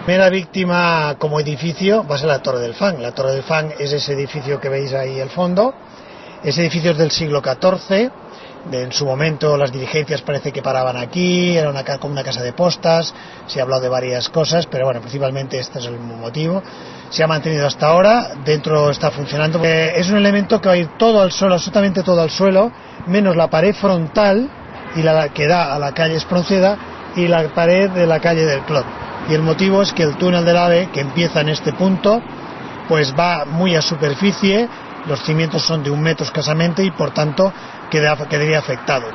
Primera víctima como edificio va a ser la Torre del Fang. La Torre del Fang es ese edificio que veis ahí al fondo. Ese edificio es del siglo XIV. En su momento las diligencias parece que paraban aquí, era como una casa de postas, se ha hablado de varias cosas, pero bueno, principalmente este es el motivo. Se ha mantenido hasta ahora, dentro está funcionando. Es un elemento que va a ir todo al suelo, absolutamente todo al suelo, menos la pared frontal y la que da a la calle Espronceda y la pared de la calle del Clot. Y el motivo es que el túnel del AVE, que empieza en este punto, pues va muy a superficie, los cimientos son de 1 metro escasamente y por tanto quedaría afectado.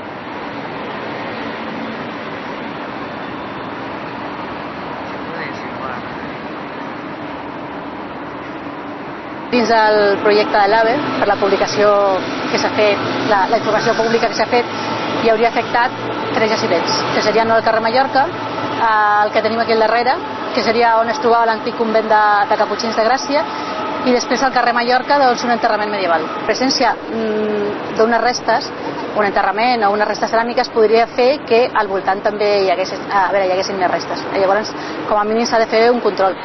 Dins del projecte de l'AVE, per la publicació que s'ha fet, la informació pública que s'ha fet, hi hauria afectat 3 jaciments, que serien el carrer Mallorca, el que tenim aquí al darrere, que seria on es trobava l'antic convent de Caputxins de Gràcia, i després al carrer Mallorca, doncs un enterrament medieval. La presència d'unes restes, un enterrament o unes restes ceràmiques podria fer que al voltant també hi haguessin més restes. Llavors, com a mínim s'ha de fer un control.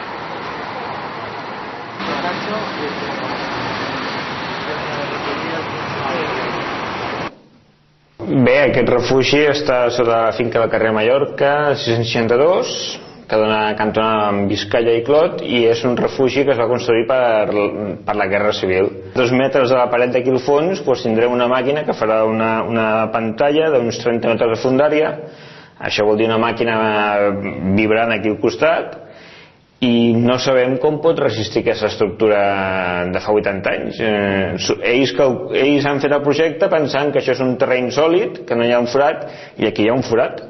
Bé, aquest refugi està sota la finca del carrer Mallorca, 662, que dona cantonada amb Vizcaya i Clot, i és un refugi que es va construir per la Guerra Civil. 2 metres de la paret d'aquí al fons tindrem una màquina que farà una pantalla d'uns 30 metres de fondària. Això vol dir una màquina vibrant aquí al costat, i no sabem com pot resistir aquesta estructura de fa 80 anys. Ells han fet el projecte pensant que això és un terreny sòlid, que no hi ha un forat, i aquí hi ha un forat.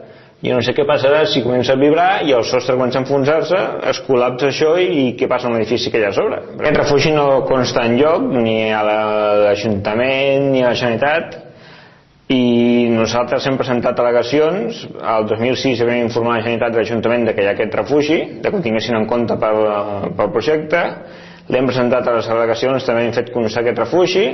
Jo no sé què passarà si comença a vibrar i el sostre comença a enfonsar-se, es col·lapsa això i què passa amb l'edifici que hi ha a sobre. Aquest refugi no consta enlloc ni a l'Ajuntament ni a la Generalitat, i nosaltres hem presentat al·legacions. El 2006 vam informar la Generalitat i l'Ajuntament que hi ha aquest refugi, que ho tinguessin en compte pel projecte. L'hem presentat a les al·legacions, també hem fet constar aquest refugi,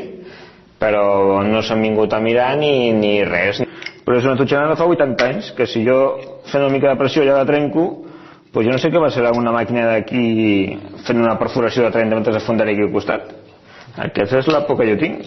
però no s'han vingut a mirar ni res. Però és una totxanada de fa 80 anys, que si jo fent una mica de pressió ja la trenco, doncs jo no sé què va ser una màquina d'aquí fent una perforació de 30 metres de fondària aquí al costat. Aquesta és la por que jo tinc.